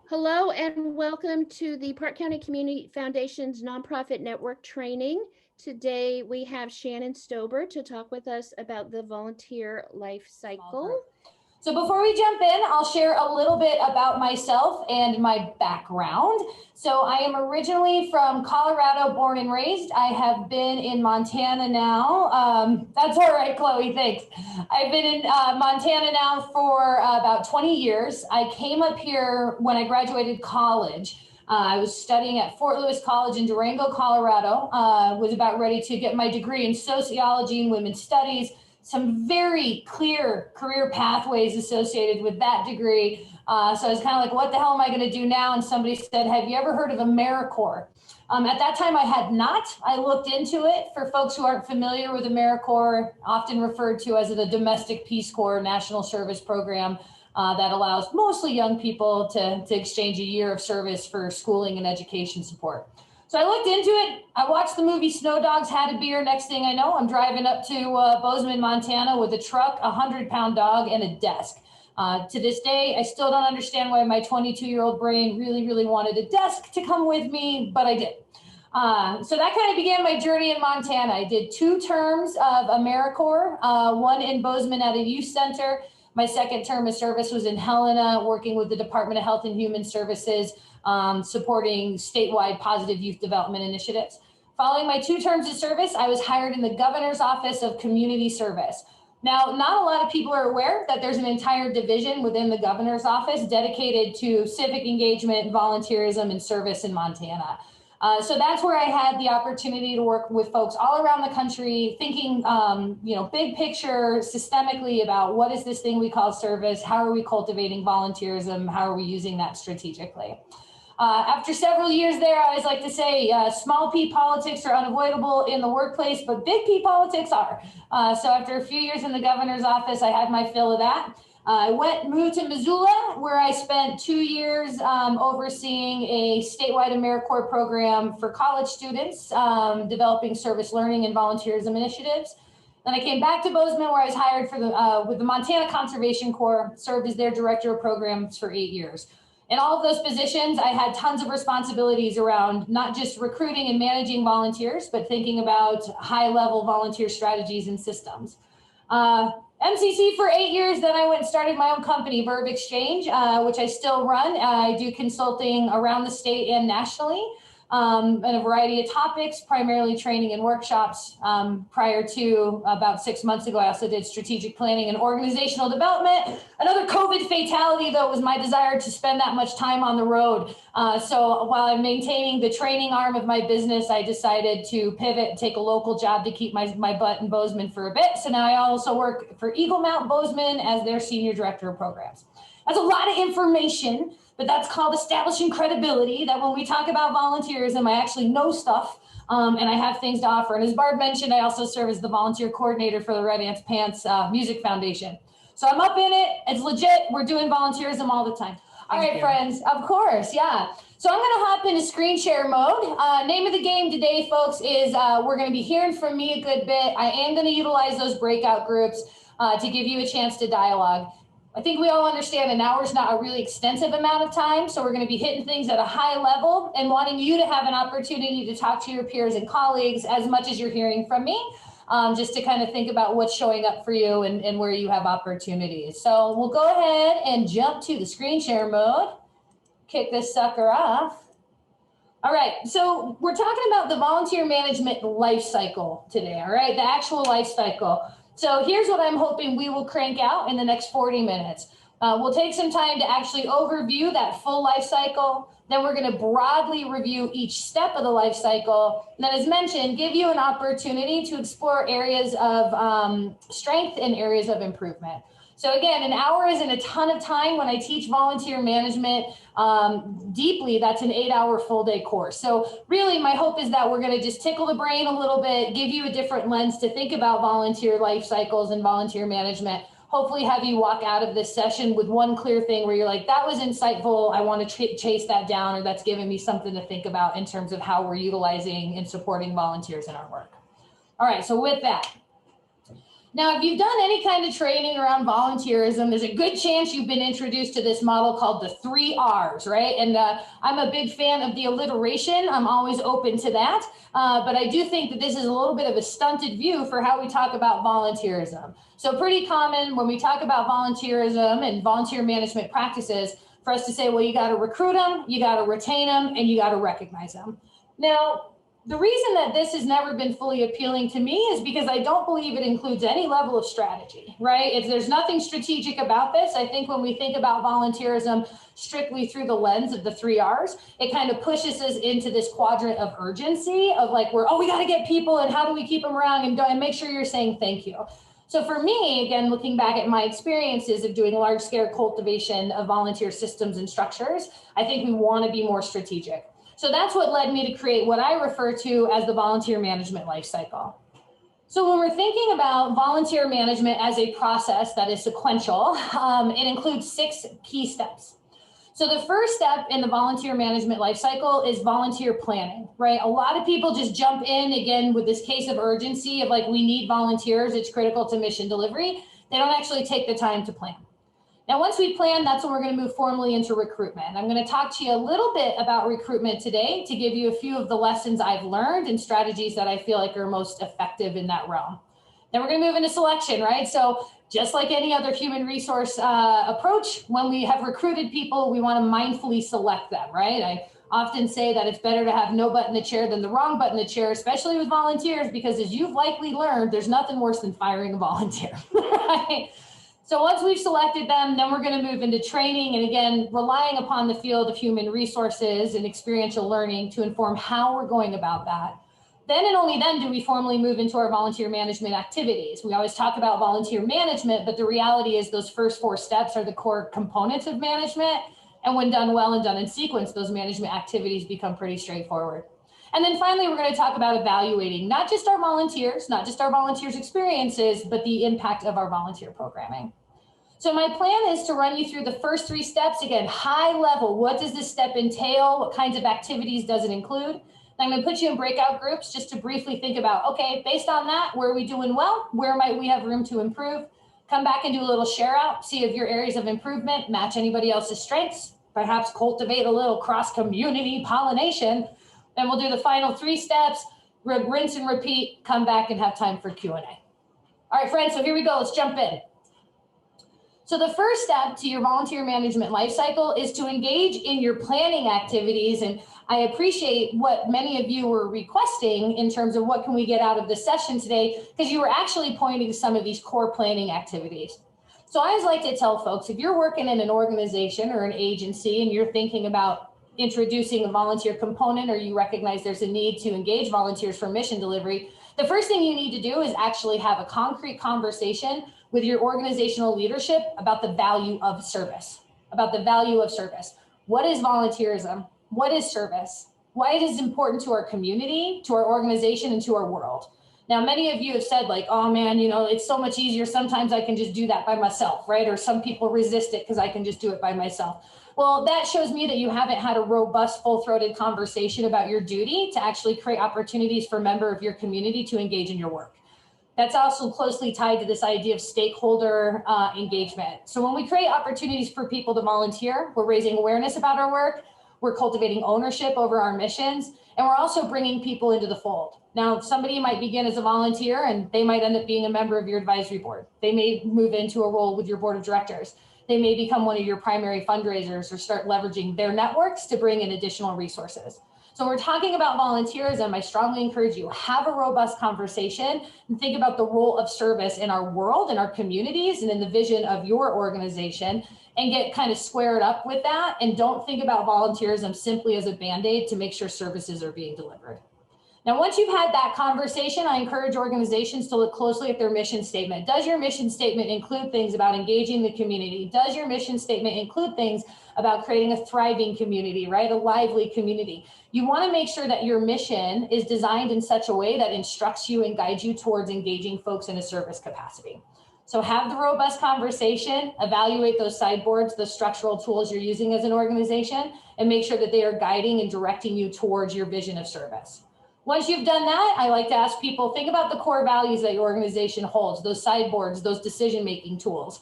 Hello and welcome to the Park County Community Foundation's nonprofit network training. Today we have Shannon Stober to talk with us about the volunteer life cycle. So before we jump in, I'll share a little bit about myself and my background. So I am originally from Colorado, born and raised. I have been in Montana now. That's all right, Chloe, thanks. I've been in Montana now for about 20 years. I came up here when I graduated college. I was studying at Fort Lewis College in Durango, Colorado. Was about ready to get my degree in sociology and women's studies. Some very clear career pathways associated with that degree. So I was kind of like, what the hell am I going to do now? And somebody said, have you ever heard of AmeriCorps? At that time, I had not. I looked into it. For folks who aren't familiar with AmeriCorps, often referred to as the Domestic Peace Corps National Service Program that allows mostly young people to exchange a year of service for schooling and education support. So I looked into it. I watched the movie Snow Dogs, had a beer. Next thing I know, I'm driving up to Bozeman, Montana with a truck, a 100-pound dog, and a desk. To this day, I still don't understand why my 22-year-old brain really wanted a desk to come with me, but I did. So that kind of began my journey in Montana. I did 2 terms of AmeriCorps, one in Bozeman at a youth center. My second term of service was in Helena, working with the Department of Health and Human Services, supporting statewide positive youth development initiatives. Following my 2 terms of service, I was hired in the Governor's Office of Community Service. Now, not a lot of people are aware that there's an entire division within the Governor's Office dedicated to civic engagement, volunteerism, and service in Montana. So that's where I had the opportunity to work with folks all around the country, thinking, big picture, systemically about what is this thing we call service? How are we cultivating volunteerism? How are we using that strategically? After several years there, I always like to say small p politics are unavoidable in the workplace, but big P politics are. So after a few years in the governor's office, I had my fill of that. I moved to Missoula, where I spent 2 years overseeing a statewide AmeriCorps program for college students, developing service learning and volunteerism initiatives. Then I came back to Bozeman, where I was hired for with the Montana Conservation Corps, served as their director of programs for 8 years. In all of those positions, I had tons of responsibilities around not just recruiting and managing volunteers, but thinking about high-level volunteer strategies and systems. MCC for 8 years, then I went and started my own company, Verb Exchange, which I still run. I do consulting around the state and nationally in a variety of topics, primarily training and workshops. Prior to about 6 months ago, I also did strategic planning and organizational development. Another COVID fatality, though, was my desire to spend that much time on the road. So while I'm maintaining the training arm of my business, I decided to pivot and take a local job to keep my butt in Bozeman for a bit. So now I also work for Eagle Mount Bozeman as their senior director of programs. That's a lot of information, but that's called establishing credibility, that when we talk about volunteerism, I actually know stuff and I have things to offer. And as Barb mentioned, I also serve as the volunteer coordinator for the Red Ants Pants Music Foundation. So I'm up in it. It's legit. We're doing volunteerism all the time. All right, friends. Of course. Yeah. So I'm going to hop into screen share mode. Name of the game today, folks, is we're going to be hearing from me a good bit. I am going to utilize those breakout groups to give you a chance to dialogue. I think we all understand an hour is not a really extensive amount of time, so we're going to be hitting things at a high level and wanting you to have an opportunity to talk to your peers and colleagues as much as you're hearing from me, just to kind of think about what's showing up for you and where you have opportunities. So we'll go ahead and jump to the screen share mode, kick this sucker off. All right, so we're talking about the volunteer management life cycle today, all right, the actual life cycle. So here's what I'm hoping we will crank out in the next 40 minutes. We'll take some time to actually overview that full life cycle. Then we're going to broadly review each step of the life cycle. And then, as mentioned, give you an opportunity to explore areas of strength and areas of improvement. So again, an hour isn't a ton of time. When I teach volunteer management deeply, that's an 8-hour full day course. So really my hope is that we're going to just tickle the brain a little bit, give you a different lens to think about volunteer life cycles and volunteer management. Hopefully have you walk out of this session with one clear thing where you're like, that was insightful. I want to chase that down, or that's giving me something to think about in terms of how we're utilizing and supporting volunteers in our work. All right, so with that, Now, if you've done any kind of training around volunteerism, there's a good chance you've been introduced to this model called the 3 Rs, right? And I'm a big fan of the alliteration. I'm always open to that. But I do think that this is a little bit of a stunted view for how we talk about volunteerism. So pretty common when we talk about volunteerism and volunteer management practices for us to say, well, you got to recruit them, you got to retain them, and you got to recognize them. Now, the reason that this has never been fully appealing to me is because I don't believe it includes any level of strategy, right? If there's nothing strategic about this, I think when we think about volunteerism strictly through the lens of the 3 Rs, it kind of pushes us into this quadrant of urgency of like, we got to get people and how do we keep them around and make sure you're saying thank you. So for me, again, looking back at my experiences of doing large scale cultivation of volunteer systems and structures, I think we want to be more strategic. So that's what led me to create what I refer to as the volunteer management life cycle. So when we're thinking about volunteer management as a process that is sequential, it includes 6 key steps. So the first step in the volunteer management life cycle is volunteer planning, right? A lot of people just jump in again with this case of urgency of like, we need volunteers, it's critical to mission delivery. They don't actually take the time to plan. Now, once we plan, that's when we're going to move formally into recruitment. I'm going to talk to you a little bit about recruitment today to give you a few of the lessons I've learned and strategies that I feel like are most effective in that realm. Then we're going to move into selection, right? So just like any other human resource approach, when we have recruited people, we want to mindfully select them, right? I often say that it's better to have no butt in the chair than the wrong butt in the chair, especially with volunteers, because as you've likely learned, there's nothing worse than firing a volunteer, right? So once we've selected them, then we're going to move into training and again, relying upon the field of human resources and experiential learning to inform how we're going about that. Then and only then do we formally move into our volunteer management activities. We always talk about volunteer management, but the reality is those first 4 steps are the core components of management. And when done well and done in sequence, those management activities become pretty straightforward. And then finally, we're going to talk about evaluating not just our volunteers' experiences, but the impact of our volunteer programming. So my plan is to run you through the first 3 steps. Again, high level, what does this step entail? What kinds of activities does it include? And I'm going to put you in breakout groups just to briefly think about, okay, based on that, where are we doing well? Where might we have room to improve? Come back and do a little share out, see if your areas of improvement match anybody else's strengths, perhaps cultivate a little cross-community pollination. Then we'll do the final 3 steps, rinse and repeat, come back and have time for Q&A. All right, friends, so here we go. Let's jump in. So the first step to your volunteer management life cycle is to engage in your planning activities. And I appreciate what many of you were requesting in terms of what can we get out of this session today, because you were actually pointing to some of these core planning activities. So I always like to tell folks, if you're working in an organization or an agency and you're thinking about introducing a volunteer component, or you recognize there's a need to engage volunteers for mission delivery, the first thing you need to do is actually have a concrete conversation with your organizational leadership about the value of service, What is volunteerism? What is service? Why it is important to our community, to our organization, and to our world. Now, many of you have said like, oh man, it's so much easier. Sometimes I can just do that by myself, right? Or some people resist it because I can just do it by myself. Well, that shows me that you haven't had a robust, full-throated conversation about your duty to actually create opportunities for a member of your community to engage in your work. That's also closely tied to this idea of stakeholder engagement. So when we create opportunities for people to volunteer, we're raising awareness about our work, we're cultivating ownership over our missions, and we're also bringing people into the fold. Now, somebody might begin as a volunteer and they might end up being a member of your advisory board. They may move into a role with your board of directors. They may become one of your primary fundraisers or start leveraging their networks to bring in additional resources. So when we're talking about volunteerism, I strongly encourage you, have a robust conversation and think about the role of service in our world, in our communities, and in the vision of your organization, and get kind of squared up with that. And don't think about volunteerism simply as a Band-Aid to make sure services are being delivered. Now, once you've had that conversation, I encourage organizations to look closely at their mission statement. Does your mission statement include things about engaging the community? Does your mission statement include things about creating a thriving community, right? A lively community. You want to make sure that your mission is designed in such a way that instructs you and guides you towards engaging folks in a service capacity. So have the robust conversation, evaluate those sideboards, the structural tools you're using as an organization, and make sure that they are guiding and directing you towards your vision of service. Once you've done that, I like to ask people, think about the core values that your organization holds, those sideboards, those decision-making tools.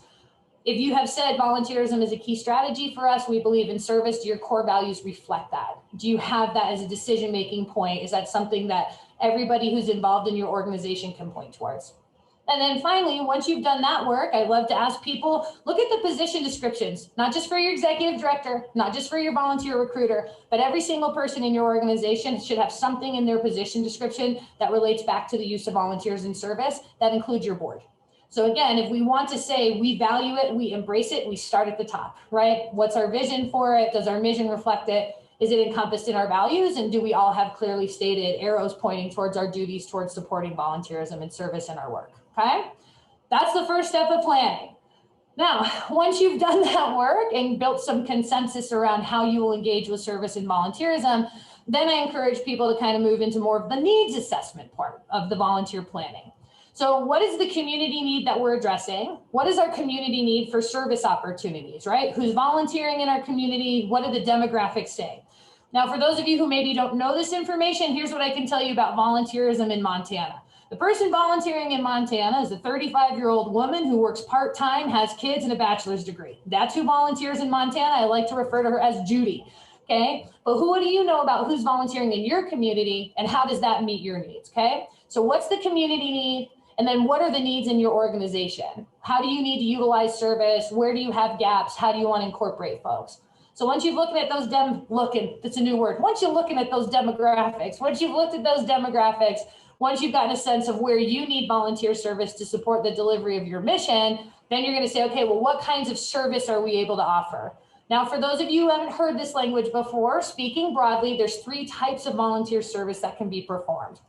If you have said volunteerism is a key strategy for us, we believe in service, do your core values reflect that? Do you have that as a decision-making point? Is that something that everybody who's involved in your organization can point towards? And then finally, once you've done that work, I love to ask people, look at the position descriptions, not just for your executive director, not just for your volunteer recruiter, but every single person in your organization should have something in their position description that relates back to the use of volunteers in service. That includes your board. So again, if we want to say we value it, we embrace it, we start at the top, right? What's our vision for it? Does our mission reflect it? Is it encompassed in our values? And do we all have clearly stated arrows pointing towards our duties towards supporting volunteerism and service in our work? Okay, that's the first step of planning. Now, once you've done that work and built some consensus around how you will engage with service and volunteerism, then I encourage people to kind of move into more of the needs assessment part of the volunteer planning. So what is the community need that we're addressing? What is our community need for service opportunities, right? Who's volunteering in our community? What do the demographics say? Now, for those of you who maybe don't know this information, here's what I can tell you about volunteerism in Montana. The person volunteering in Montana is a 35-year-old woman who works part-time, has kids, and a bachelor's degree. That's who volunteers in Montana. I like to refer to her as Judy, okay? But who do you know about who's volunteering in your community, and how does that meet your needs, okay? So what's the community need, and then what are the needs in your organization? How do you need to utilize service? Where do you have gaps? How do you want to incorporate folks? So once you've looked at those that's a new word. Once you're looking at those demographics, once you've looked at those demographics, once you've gotten a sense of where you need volunteer service to support the delivery of your mission, then you're going to say, okay, well, what kinds of service are we able to offer? Now, for those of you who haven't heard this language before, speaking broadly, there's 3 types of volunteer service that can be performed.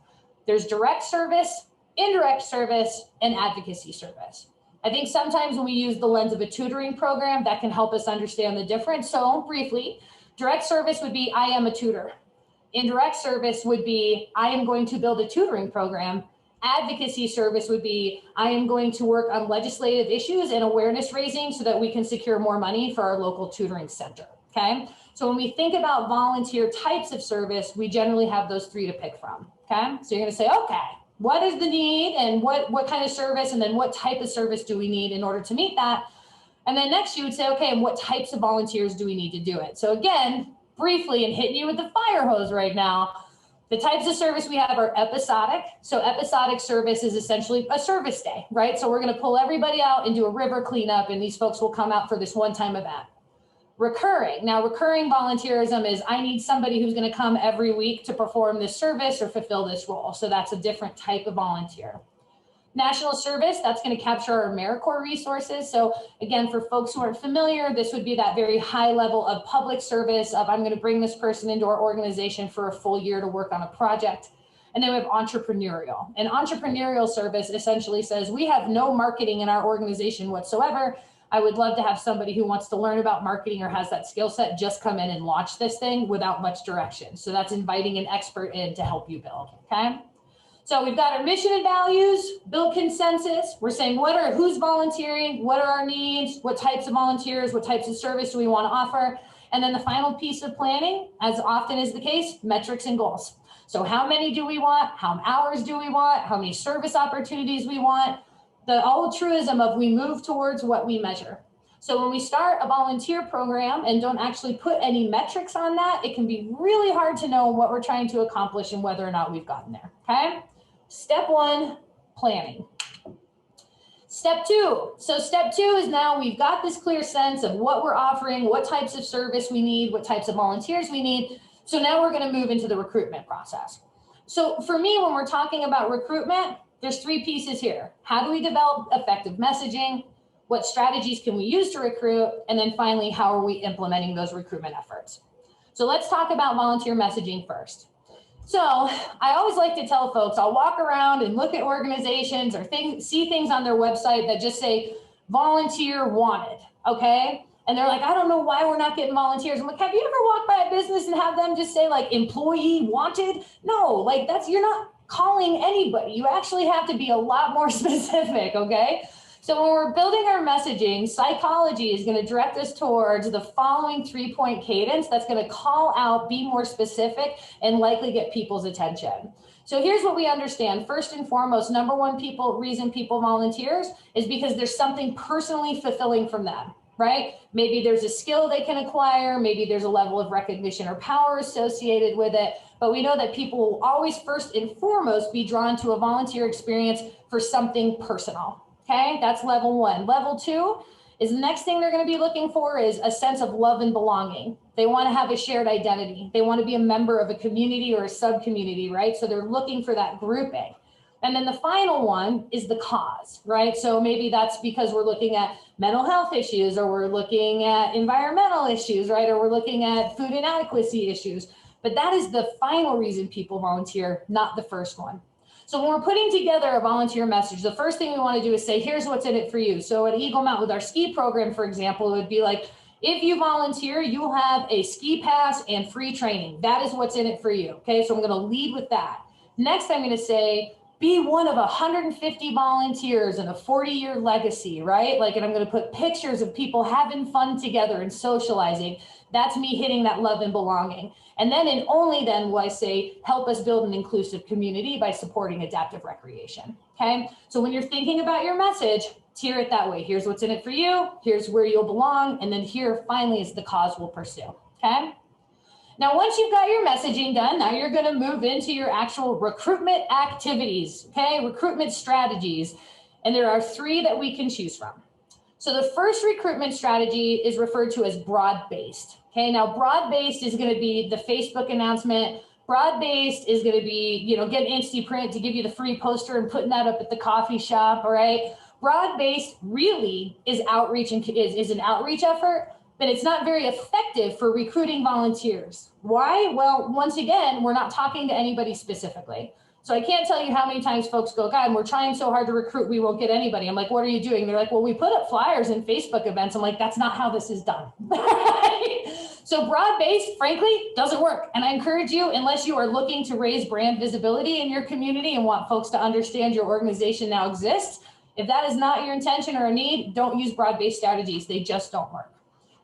There's direct service, indirect service, and advocacy service. I think sometimes when we use the lens of a tutoring program, that can help us understand the difference. So briefly, direct service would be, I am a tutor. Indirect service would be, I am going to build a tutoring program. Advocacy service would be, I am going to work on legislative issues and awareness raising so that we can secure more money for our local tutoring center, okay? So when we think about volunteer types of service, we generally have those 3 to pick from, okay? So you're gonna say, okay, what is the need and what kind of service, and then what type of service do we need in order to meet that? And then next you would say, okay, and what types of volunteers do we need to do it? So again, briefly, and hitting you with the fire hose right now, the types of service we have are episodic. So episodic service is essentially a service day, right? So we're going to pull everybody out and do a river cleanup, and these folks will come out for this one-time event. Recurring. Now, recurring volunteerism is, I need somebody who's going to come every week to perform this service or fulfill this role. So that's a different type of volunteer. National service, that's going to capture our AmeriCorps resources. So again, for folks who aren't familiar, this would be that very high level of public service of, I'm going to bring this person into our organization for a full year to work on a project. And then we have entrepreneurial. And entrepreneurial service essentially says, we have no marketing in our organization whatsoever. I would love to have somebody who wants to learn about marketing or has that skill set just come in and launch this thing without much direction. So that's inviting an expert in to help you build, okay? So we've got our mission and values, build consensus. We're saying who's volunteering, what are our needs, what types of volunteers, what types of service do we want to offer? And then the final piece of planning, as often is the case, metrics and goals. So how many do we want? How many hours do we want? How many service opportunities we want? The old truism of we move towards what we measure. So when we start a volunteer program and don't actually put any metrics on that, it can be really hard to know what we're trying to accomplish and whether or not we've gotten there, okay? Step 1, planning. Step 2. So step 2 is now we've got this clear sense of what we're offering, what types of service we need, what types of volunteers we need. So now we're going to move into the recruitment process. So for me, when we're talking about recruitment, there's 3 pieces here. How do we develop effective messaging? What strategies can we use to recruit? And then finally, how are we implementing those recruitment efforts? So let's talk about volunteer messaging first. So I always like to tell folks, I'll walk around and look at organizations or see things on their website that just say volunteer wanted, okay? And they're like, I don't know why we're not getting volunteers. I'm like, have you ever walked by a business and have them just say like employee wanted? No, like you're not calling anybody. You actually have to be a lot more specific, okay? So when we're building our messaging, psychology is going to direct us towards the following 3-point cadence that's going to call out, be more specific, and likely get people's attention. So here's what we understand. First and foremost, number one reason people volunteers is because there's something personally fulfilling from them, right? Maybe there's a skill they can acquire. Maybe there's a level of recognition or power associated with it. But we know that people will always first and foremost be drawn to a volunteer experience for something personal. Okay, that's level one. Level two is the next thing they're going to be looking for is a sense of love and belonging. They want to have a shared identity. They want to be a member of a community or a sub-community, right? So they're looking for that grouping. And then the final one is the cause, right? So maybe that's because we're looking at mental health issues, or we're looking at environmental issues, right? Or we're looking at food inadequacy issues. But that is the final reason people volunteer, not the first one. So when we're putting together a volunteer message, the first thing we want to do is say, here's what's in it for you. So at Eagle Mount with our ski program, for example, it would be like, if you volunteer, you'll have a ski pass and free training. That is what's in it for you. Okay, so I'm going to lead with that. Next, I'm going to say, be one of 150 volunteers and a 40-year legacy, right? Like, and I'm going to put pictures of people having fun together and socializing. That's me hitting that love and belonging. And then and only then will I say, help us build an inclusive community by supporting adaptive recreation. Okay, so when you're thinking about your message, tier it that way. Here's what's in it for you. Here's where you'll belong. And then here finally is the cause we'll pursue. Okay. Now, once you've got your messaging done, now you're going to move into your actual recruitment activities. Okay, recruitment strategies. And there are 3 that we can choose from. So the first recruitment strategy is referred to as broad-based. Okay, now broad-based is going to be the Facebook announcement. Broad-based is going to be, get Instaprint to give you the free poster and putting that up at the coffee shop. All right. Broad-based really is outreach and is an outreach effort, but it's not very effective for recruiting volunteers. Why? Well, once again, we're not talking to anybody specifically. So I can't tell you how many times folks go, God, we're trying so hard to recruit, we won't get anybody. I'm like, what are you doing? They're like, well, we put up flyers and Facebook events. I'm like, that's not how this is done. So broad-based, frankly, doesn't work. And I encourage you, unless you are looking to raise brand visibility in your community and want folks to understand your organization now exists, if that is not your intention or a need, don't use broad-based strategies. They just don't work.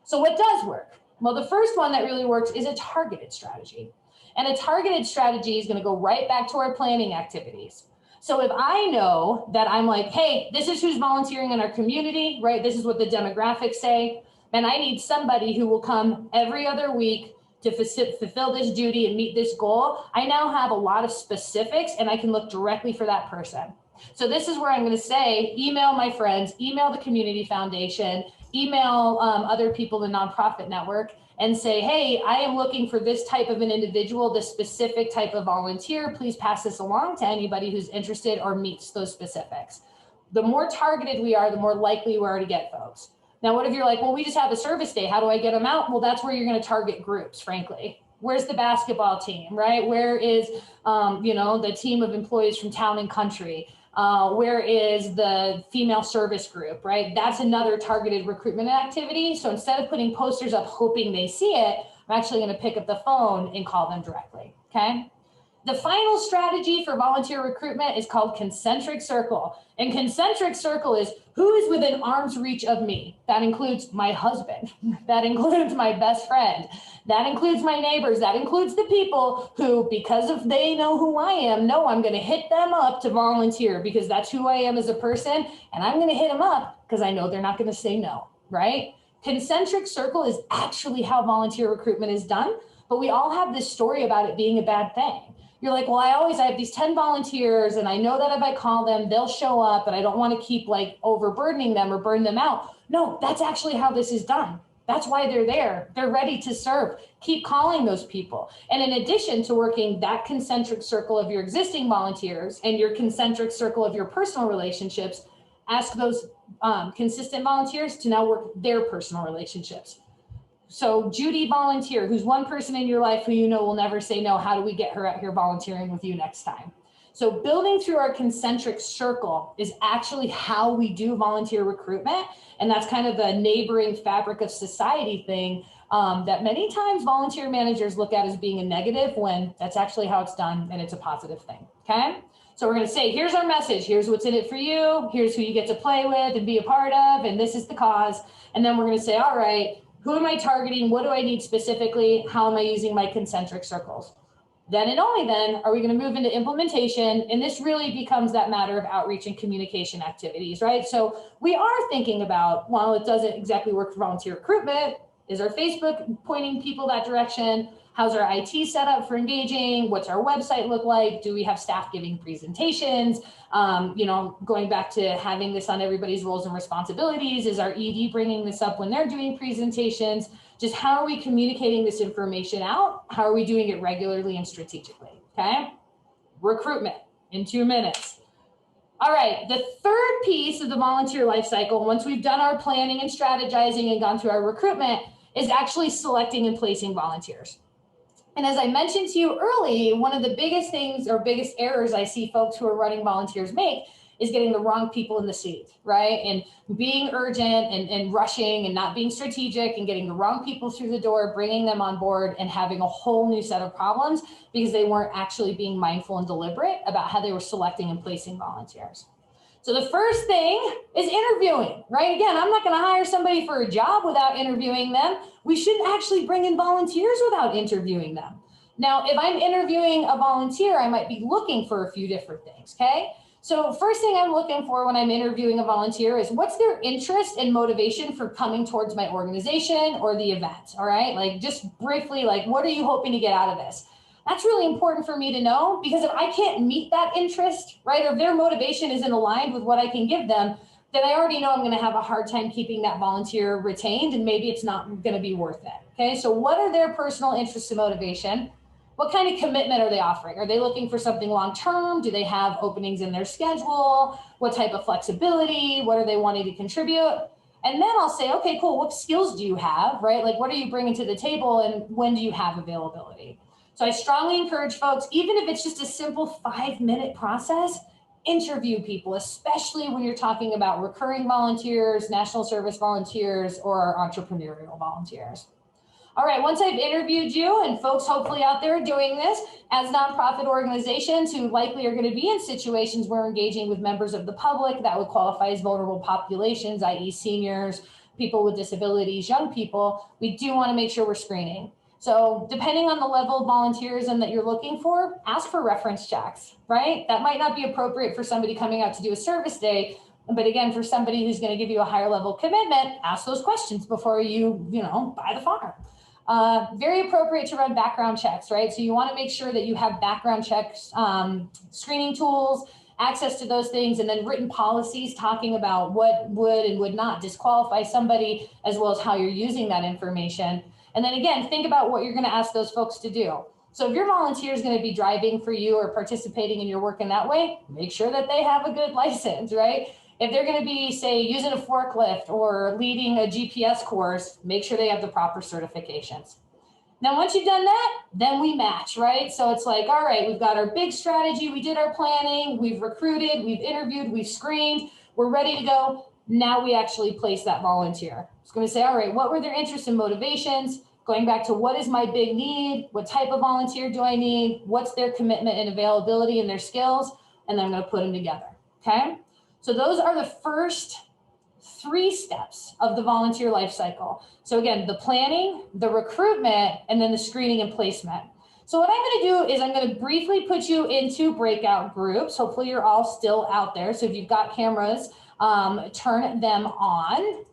So what does work? Well, the first one that really works is a targeted strategy. And a targeted strategy is going to go right back to our planning activities. So if I know that I'm like, hey, this is who's volunteering in our community, right? This is what the demographics say. And I need somebody who will come every other week to fulfill this duty and meet this goal. I now have a lot of specifics and I can look directly for that person. So this is where I'm going to say, email my friends, email the community foundation, email other people in the nonprofit network and say, hey, I am looking for this type of an individual, this specific type of volunteer. Please pass this along to anybody who's interested or meets those specifics. The more targeted we are, the more likely we are to get folks. Now, what if you're like, well, we just have a service day. How do I get them out? Well, that's where you're going to target groups, frankly. Where's the basketball team, right? Where is, the team of employees from town and country? Where is the female service group, right? That's another targeted recruitment activity. So instead of putting posters up hoping they see it, I'm actually going to pick up the phone and call them directly, okay? The final strategy for volunteer recruitment is called concentric circle. And concentric circle is who is within arm's reach of me. That includes my husband. That includes my best friend. That includes my neighbors. That includes the people who, because of they know who I am, know I'm going to hit them up to volunteer because that's who I am as a person. And I'm going to hit them up because I know they're not going to say no, right? Concentric circle is actually how volunteer recruitment is done. But we all have this story about it being a bad thing. You're like, well, I have these 10 volunteers and I know that if I call them, they'll show up and I don't want to keep like overburdening them or burn them out. No, that's actually how this is done. That's why they're there. They're ready to serve. Keep calling those people. And in addition to working that concentric circle of your existing volunteers and your concentric circle of your personal relationships, ask those consistent volunteers to now work their personal relationships. So Judy volunteer, who's one person in your life who you know will never say no. How do we get her out here volunteering with you next time? So building through our concentric circle is actually how we do volunteer recruitment. And that's kind of the neighboring fabric of society thing that many times volunteer managers look at as being a negative when that's actually how it's done and it's a positive thing, okay? So we're gonna say, here's our message, here's what's in it for you, here's who you get to play with and be a part of, and this is the cause. And then we're gonna say, all right, who am I targeting? What do I need specifically? How am I using my concentric circles? Then and only then are we going to move into implementation. And this really becomes that matter of outreach and communication activities, right? So we are thinking about, while it doesn't exactly work for volunteer recruitment, is our Facebook pointing people that direction? How's our IT set up for engaging? What's our website look like? Do we have staff giving presentations? Going back to having this on everybody's roles and responsibilities, is our ED bringing this up when they're doing presentations? Just how are we communicating this information out? How are we doing it regularly and strategically? Okay. Recruitment in 2 minutes. All right. The third piece of the volunteer life cycle, once we've done our planning and strategizing and gone through our recruitment, is actually selecting and placing volunteers. And as I mentioned to you early, one of the biggest things or biggest errors I see folks who are running volunteers make is getting the wrong people in the seat, right? And being urgent and rushing and not being strategic and getting the wrong people through the door, bringing them on board and having a whole new set of problems because they weren't actually being mindful and deliberate about how they were selecting and placing volunteers. So the first thing is interviewing, right? Again, I'm not going to hire somebody for a job without interviewing them. We shouldn't actually bring in volunteers without interviewing them. Now, if I'm interviewing a volunteer, I might be looking for a few different things, okay? So first thing I'm looking for when I'm interviewing a volunteer is what's their interest and motivation for coming towards my organization or the event, all right? Like just briefly, like what are you hoping to get out of this? That's really important for me to know because if I can't meet that interest, right, or if their motivation isn't aligned with what I can give them, then I already know I'm going to have a hard time keeping that volunteer retained and maybe it's not going to be worth it. Okay, so what are their personal interests and motivation? What kind of commitment are they offering? Are they looking for something long-term? Do they have openings in their schedule? What type of flexibility? What are they wanting to contribute? And then I'll say, okay, cool. What skills do you have, right? Like, what are you bringing to the table and when do you have availability? So I strongly encourage folks, even if it's just a simple 5-minute process, interview people, especially when you're talking about recurring volunteers, national service volunteers, or entrepreneurial volunteers. All right, once I've interviewed you, and folks hopefully out there are doing this, as nonprofit organizations who likely are going to be in situations where engaging with members of the public that would qualify as vulnerable populations, i.e. seniors, people with disabilities, young people, we do want to make sure we're screening. So depending on the level of volunteerism that you're looking for, ask for reference checks, right? That might not be appropriate for somebody coming out to do a service day, but again, for somebody who's going to give you a higher level commitment, ask those questions before you buy the farm. Very appropriate to run background checks, right? So you want to make sure that you have background checks, screening tools, access to those things, and then written policies talking about what would and would not disqualify somebody, as well as how you're using that information. And then again, think about what you're going to ask those folks to do. So if your volunteer is going to be driving for you or participating in your work in that way, make sure that they have a good license, right? If they're going to be, say, using a forklift or leading a GPS course, make sure they have the proper certifications. Now, once you've done that, then we match, right? So it's like, all right, we've got our big strategy. We did our planning. We've recruited. We've interviewed. We've screened. We're ready to go. Now we actually place that volunteer. It's going to say, all right, what were their interests and motivations? Going back to what is my big need? What type of volunteer do I need? What's their commitment and availability and their skills? And then I'm going to put them together, okay? So those are the first 3 steps of the volunteer life cycle. So again, the planning, the recruitment, and then the screening and placement. So what I'm going to do is I'm going to briefly put you into breakout groups. Hopefully you're all still out there. So if you've got cameras, turn them on.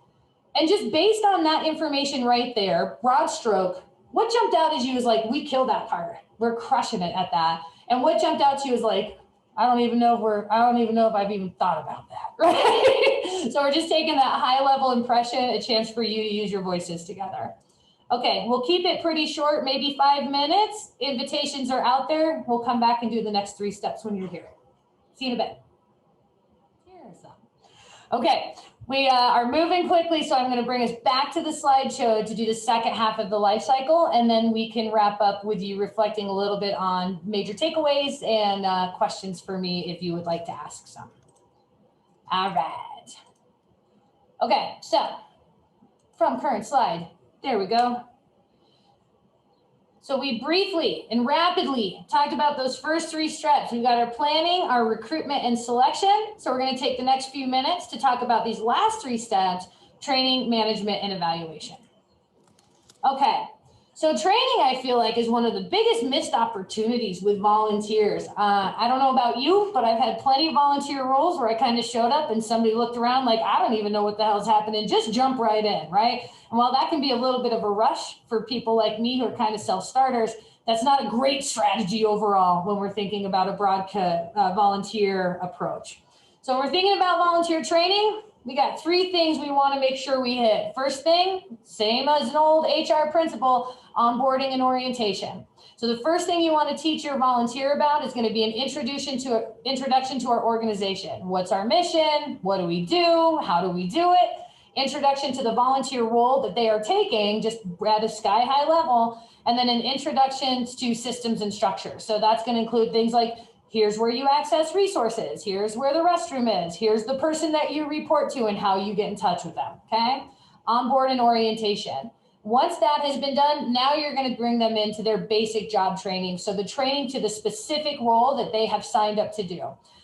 And just based on that information right there, broad stroke, what jumped out at you is like, we killed that part. We're crushing it at that. And what jumped out to you is like, I don't even know if I've even thought about that, right? So we're just taking that high level impression, a chance for you to use your voices together. Okay, we'll keep it pretty short, maybe 5 minutes. Invitations are out there. We'll come back and do the next 3 steps when you're here. See you in a bit. Here's some. Okay, we are moving quickly, so I'm going to bring us back to the slideshow to do the second half of the life cycle, and then we can wrap up with you reflecting a little bit on major takeaways and questions for me if you would like to ask some. All right. Okay, so from current slide, there we go. So we briefly and rapidly talked about those first 3 steps. We've got our planning, our recruitment, and selection. So we're going to take the next few minutes to talk about these last 3 steps: training, management, and evaluation. Okay, So training, I feel like, is one of the biggest missed opportunities with volunteers. I don't know about you, but I've had plenty of volunteer roles where I kind of showed up and somebody looked around like, I don't even know what the hell's happening. Just jump right in, right? And while that can be a little bit of a rush for people like me who are kind of self-starters, that's not a great strategy overall when we're thinking about a broad volunteer approach. So when we're thinking about volunteer training, we got 3 things we want to make sure we hit. First thing, same as an old HR principle, onboarding and orientation. So the first thing you want to teach your volunteer about is going to be an introduction to our organization. What's our mission? What do we do? How do we do it? Introduction to the volunteer role that they are taking, just at a sky-high level, and then an introduction to systems and structures. So that's going to include things like, here's where you access resources. Here's where the restroom is. Here's the person that you report to and how you get in touch with them, okay? Onboard and orientation. Once that has been done, now you're going to bring them into their basic job training. So the training to the specific role that they have signed up to do.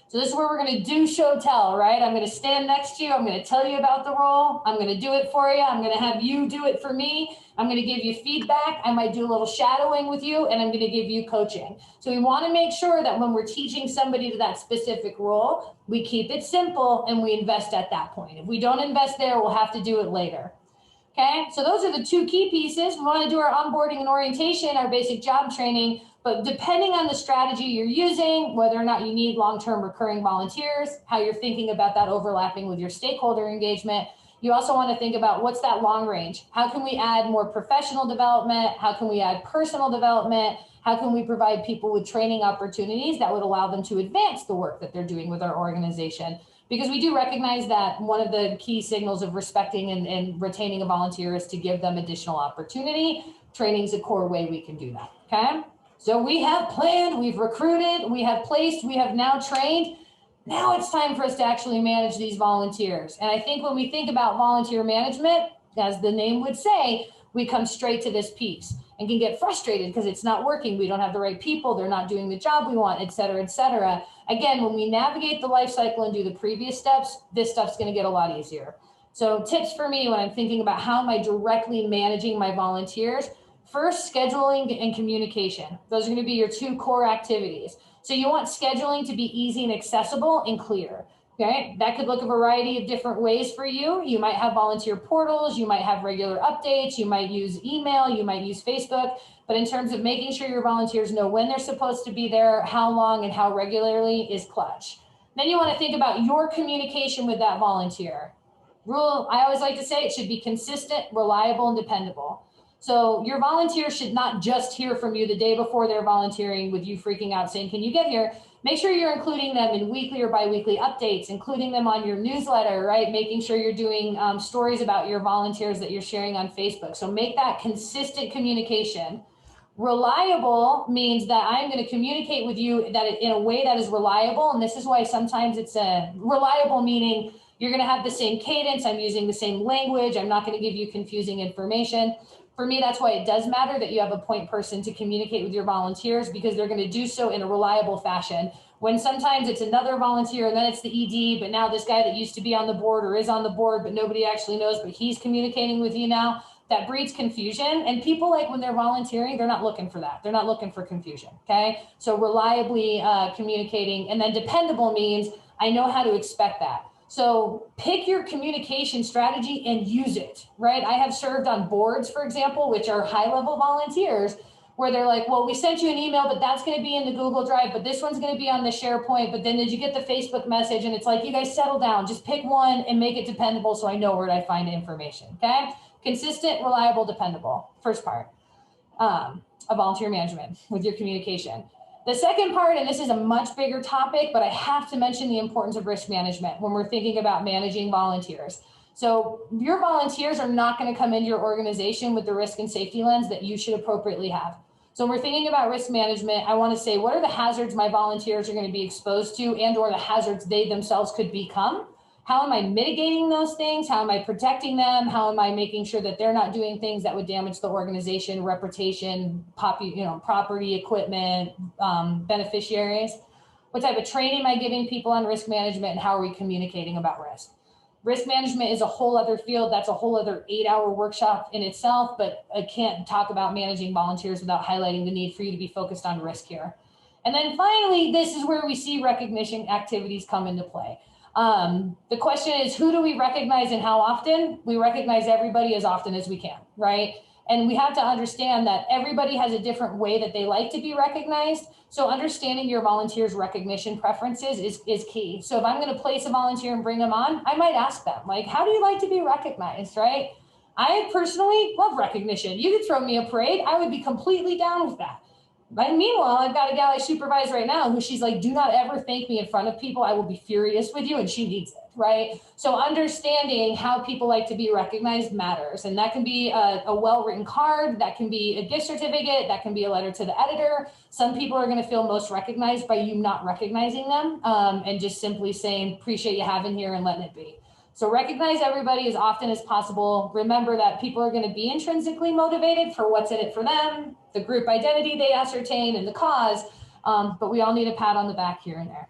So this is where we're going to do, show, tell, right? I'm going to stand next to you. I'm going to tell you about the role. I'm going to do it for you. I'm going to have you do it for me. I'm going to give you feedback. I might do a little shadowing with you, and I'm going to give you coaching. So we want to make sure that when we're teaching somebody to that specific role, we keep it simple and we invest at that point. If we don't invest there, we'll have to do it later. Okay, so those are the 2 key pieces. We want to do our onboarding and orientation, our basic job training, but depending on the strategy you're using, whether or not you need long-term recurring volunteers, how you're thinking about that overlapping with your stakeholder engagement, you also want to think about what's that long range? How can we add more professional development? How can we add personal development? How can we provide people with training opportunities that would allow them to advance the work that they're doing with our organization? Because we do recognize that one of the key signals of respecting and retaining a volunteer is to give them additional opportunity. Training is a core way we can do that, okay? So we have planned, we've recruited, we have placed, we have now trained. Now it's time for us to actually manage these volunteers. And I think when we think about volunteer management, as the name would say, we come straight to this piece and can get frustrated because it's not working. We don't have the right people. They're not doing the job we want, et cetera, et cetera. Again, when we navigate the life cycle and do the previous steps, this stuff's going to get a lot easier. So tips for me when I'm thinking about how am I directly managing my volunteers, first, scheduling and communication. Those are going to be your 2 core activities. So you want scheduling to be easy and accessible and clear. Okay, that could look a variety of different ways for you. You might have volunteer portals, you might have regular updates, you might use email, you might use Facebook, but in terms of making sure your volunteers know when they're supposed to be there, how long and how regularly is clutch. Then you want to think about your communication with that volunteer. I always like to say it should be consistent, reliable, and dependable. So your volunteer should not just hear from you the day before they're volunteering with you freaking out saying, can you get here? Make sure you're including them in weekly or biweekly updates, including them on your newsletter, right? Making sure you're doing stories about your volunteers that you're sharing on Facebook. So make that consistent communication. Reliable means that I'm going to communicate with you that in a way that is reliable. And this is why sometimes it's a reliable, meaning you're going to have the same cadence. I'm using the same language. I'm not going to give you confusing information. For me, that's why it does matter that you have a point person to communicate with your volunteers, because they're going to do so in a reliable fashion. When sometimes it's another volunteer and then it's the ED, but now this guy that used to be on the board or is on the board, but nobody actually knows, but he's communicating with you now, that breeds confusion. And people, like, when they're volunteering, they're not looking for that. They're not looking for confusion, okay? So reliably communicating. And then dependable means I know how to expect that. So pick your communication strategy and use it, right? I have served on boards, for example, which are high-level volunteers, where they're like, well, we sent you an email, but that's going to be in the Google Drive, but this one's going to be on the SharePoint, but then did you get the Facebook message? And it's like, you guys settle down, just pick one and make it dependable so I know where I find information, okay? Consistent, reliable, dependable, first part of volunteer management with your communication. The second part, and this is a much bigger topic, but I have to mention the importance of risk management when we're thinking about managing volunteers. So your volunteers are not going to come into your organization with the risk and safety lens that you should appropriately have. So when we're thinking about risk management, I want to say, what are the hazards my volunteers are going to be exposed to and or the hazards they themselves could become? How am I mitigating those things? How am I protecting them? How am I making sure that they're not doing things that would damage the organization, reputation, property, equipment, beneficiaries? What type of training am I giving people on risk management, and how are we communicating about risk? Risk management is a whole other field. That's a whole other 8-hour workshop in itself, but I can't talk about managing volunteers without highlighting the need for you to be focused on risk here. And then finally, this is where we see recognition activities come into play. The question is, who do we recognize and how often? We recognize everybody as often as we can, right? And we have to understand that everybody has a different way that they like to be recognized. So understanding your volunteers' recognition preferences is key. So if I'm going to place a volunteer and bring them on, I might ask them, like, how do you like to be recognized, right? I personally love recognition. You could throw me a parade. I would be completely down with that. But meanwhile, I've got a gal I supervise right now who she's like, do not ever thank me in front of people. I will be furious with you. And she needs it, right? So understanding how people like to be recognized matters. And that can be a well-written card. That can be a gift certificate. That can be a letter to the editor. Some people are going to feel most recognized by you not recognizing them and just simply saying, appreciate you having here and letting it be. So recognize everybody as often as possible. Remember that people are going to be intrinsically motivated for what's in it for them, the group identity they ascertain, and the cause, but we all need a pat on the back here and there.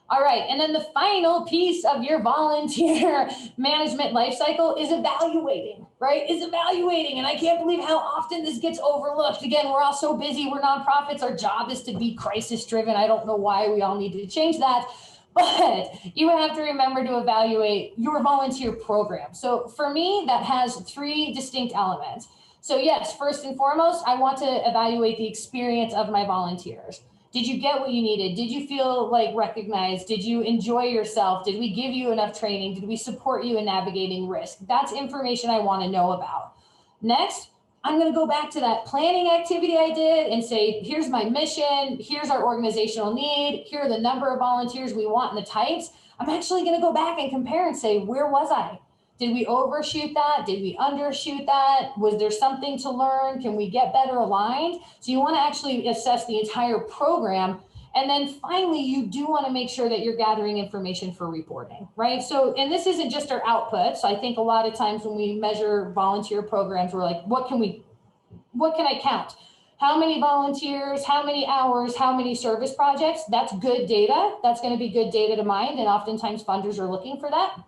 All right, and then the final piece of your volunteer management life cycle is evaluating, right? Is evaluating, and I can't believe how often this gets overlooked. Again, we're all so busy, we're nonprofits, our job is to be crisis-driven. I don't know why we all need to change that. But you have to remember to evaluate your volunteer program. So for me, that has 3 distinct elements. So yes, first and foremost, I want to evaluate the experience of my volunteers. Did you get what you needed? Did you feel like recognized? Did you enjoy yourself? Did we give you enough training? Did we support you in navigating risk? That's information I want to know about. Next, I'm going to go back to that planning activity I did and say, here's my mission, here's our organizational need, here are the number of volunteers we want and the types. I'm actually going to go back and compare and say, where was I? Did we overshoot that? Did we undershoot that? Was there something to learn? Can we get better aligned? So you want to actually assess the entire program. And then finally, you do want to make sure that you're gathering information for reporting, right? So, and this isn't just our output. So I think a lot of times when we measure volunteer programs, we're like, what can I count? How many volunteers, how many hours, how many service projects? That's good data. That's going to be good data to mine. And oftentimes funders are looking for that.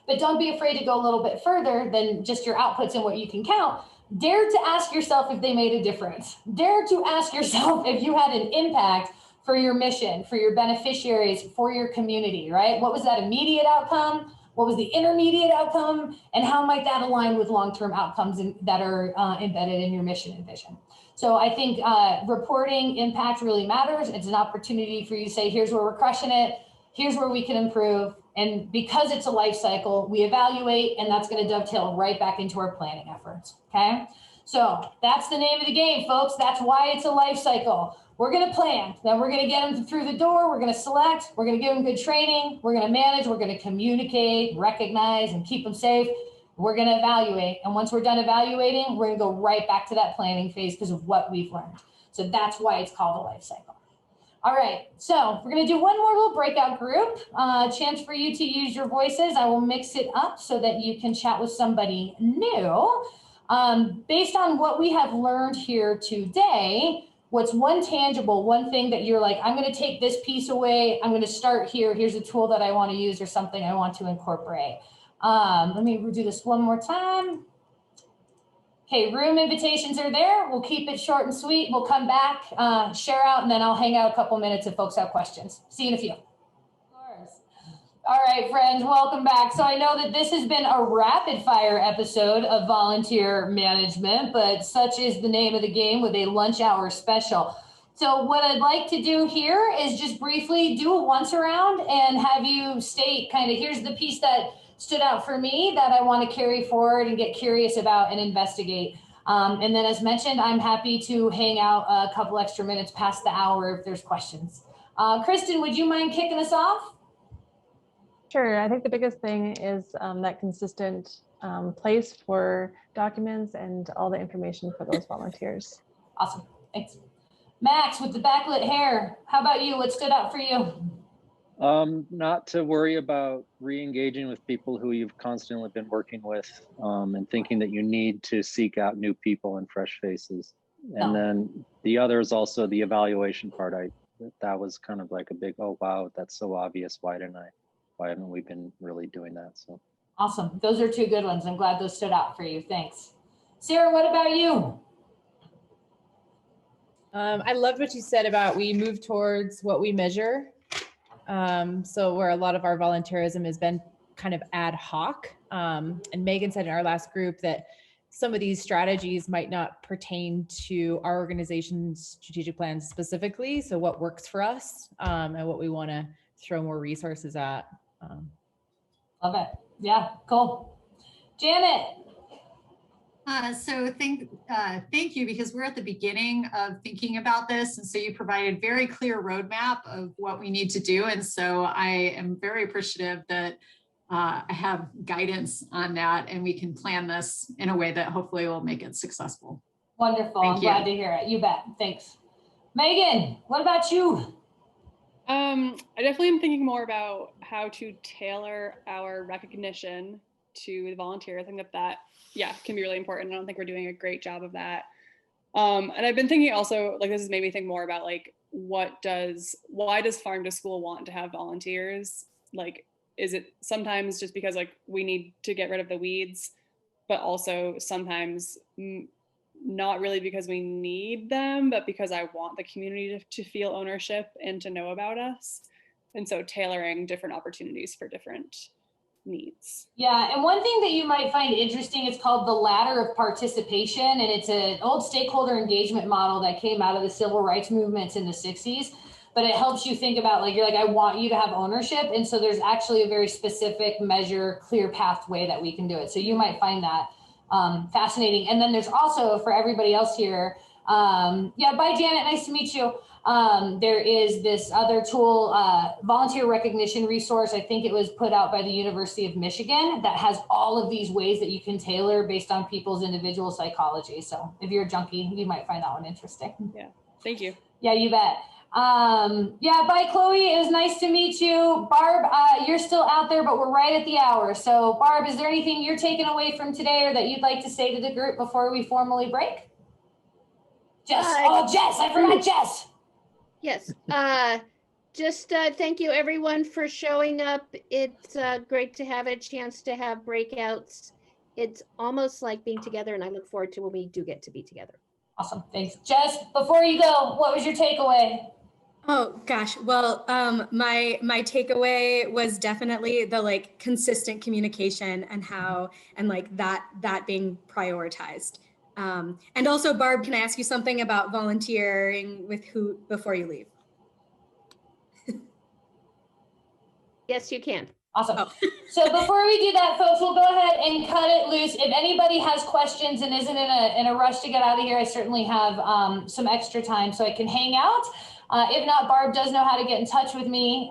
But don't be afraid to go a little bit further than just your outputs and what you can count. Dare to ask yourself if they made a difference. Dare to ask yourself if you had an impact for your mission, for your beneficiaries, for your community, right? What was that immediate outcome? What was the intermediate outcome? And how might that align with long-term outcomes that are embedded in your mission and vision? So I think reporting impact really matters. It's an opportunity for you to say, here's where we're crushing it. Here's where we can improve. And because it's a life cycle, we evaluate, and that's going to dovetail right back into our planning efforts. Okay. So that's the name of the game, folks. That's why it's a life cycle. We're going to plan, then we're going to get them through the door. We're going to select, we're going to give them good training. We're going to manage, we're going to communicate, recognize, and keep them safe. We're going to evaluate. And once we're done evaluating, we're going to go right back to that planning phase because of what we've learned. So that's why it's called a life cycle. All right, so we're going to do one more little breakout group, chance for you to use your voices. I will mix it up so that you can chat with somebody new. Based on what we have learned here today, what's one tangible, one thing that you're like, I'm going to take this piece away. I'm going to start here. Here's a tool that I want to use or something I want to incorporate. Let me do this one more time. Okay, room invitations are there. We'll keep it short and sweet. We'll come back, share out, and then I'll hang out a couple minutes if folks have questions. See you in a few. Of course. All right, friends, welcome back. So I know that this has been a rapid fire episode of volunteer management, but such is the name of the game with a lunch hour special. So what I'd like to do here is just briefly do a once around and have you state kind of, here's the piece that stood out for me that I want to carry forward and get curious about and investigate. And then as mentioned, I'm happy to hang out a couple extra minutes past the hour if there's questions. Kristen, would you mind kicking us off? Sure. I think the biggest thing is that consistent place for documents and all the information for those volunteers. Awesome. Thanks. Max, with the backlit hair, how about you? What stood out for you? Not to worry about re-engaging with people who you've constantly been working with and thinking that you need to seek out new people and fresh faces. And then the other is also the evaluation part. That was kind of like a big, oh, wow, that's so obvious. Why why haven't we been really doing that? So Awesome. Those are two good ones. I'm glad those stood out for you. Thanks. Sarah, what about you? I loved what you said about we move towards what we measure. So where a lot of our volunteerism has been kind of ad hoc. And Megan said in our last group that some of these strategies might not pertain to our organization's strategic plans specifically. So what works for us and what we want to throw more resources at. Love it. Yeah, cool. Janet. So thank you, because we're at the beginning of thinking about this. And so you provided very clear roadmap of what we need to do. And so I am very appreciative that I have guidance on that and we can plan this in a way that hopefully will make it successful. Wonderful. I'm glad to hear it. You bet. Thanks. Megan, what about you? I definitely am thinking more about how to tailor our recognition to the volunteers. I think that can be really important. I don't think we're doing a great job of that. And I've been thinking also, like, this has made me think more about like, why does Farm to School want to have volunteers? Like, is it sometimes just because like we need to get rid of the weeds, but also sometimes not really because we need them, but because I want the community to feel ownership and to know about us. And so tailoring different opportunities for different needs. Yeah, and one thing that you might find interesting is called the ladder of participation, and it's an old stakeholder engagement model that came out of the civil rights movements in the 60s, but it helps you think about, like, you're like, I want you to have ownership, and so there's actually a very specific measure, clear pathway that we can do it. So you might find that fascinating. And then there's also, for everybody else here, bye Janet, nice to meet you. There is this other tool, volunteer recognition resource. I think it was put out by the University of Michigan that has all of these ways that you can tailor based on people's individual psychology. So if you're a junkie, you might find that one interesting. Yeah, thank you. Yeah, you bet. Bye Chloe, it was nice to meet you. Barb, you're still out there, but we're right at the hour. So Barb, is there anything you're taking away from today or that you'd like to say to the group before we formally break? Jess, Jess, I forgot Jess. Yes, just thank you everyone for showing up. It's great to have a chance to have breakouts. It's almost like being together, and I look forward to when we do get to be together. Awesome, thanks. Jess, before you go, what was your takeaway? Oh gosh, well, my takeaway was definitely the like consistent communication and how, and like that being prioritized. And also, Barb, can I ask you something about volunteering with who before you leave? Yes, you can. Awesome. Oh. So before we do that, folks, we'll go ahead and cut it loose. If anybody has questions and isn't in a rush to get out of here, I certainly have some extra time so I can hang out. If not, Barb does know how to get in touch with me.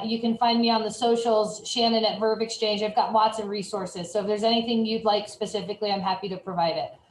You can find me on the socials, Shannon at Verb Exchange. I've got lots of resources. So if there's anything you'd like specifically, I'm happy to provide it.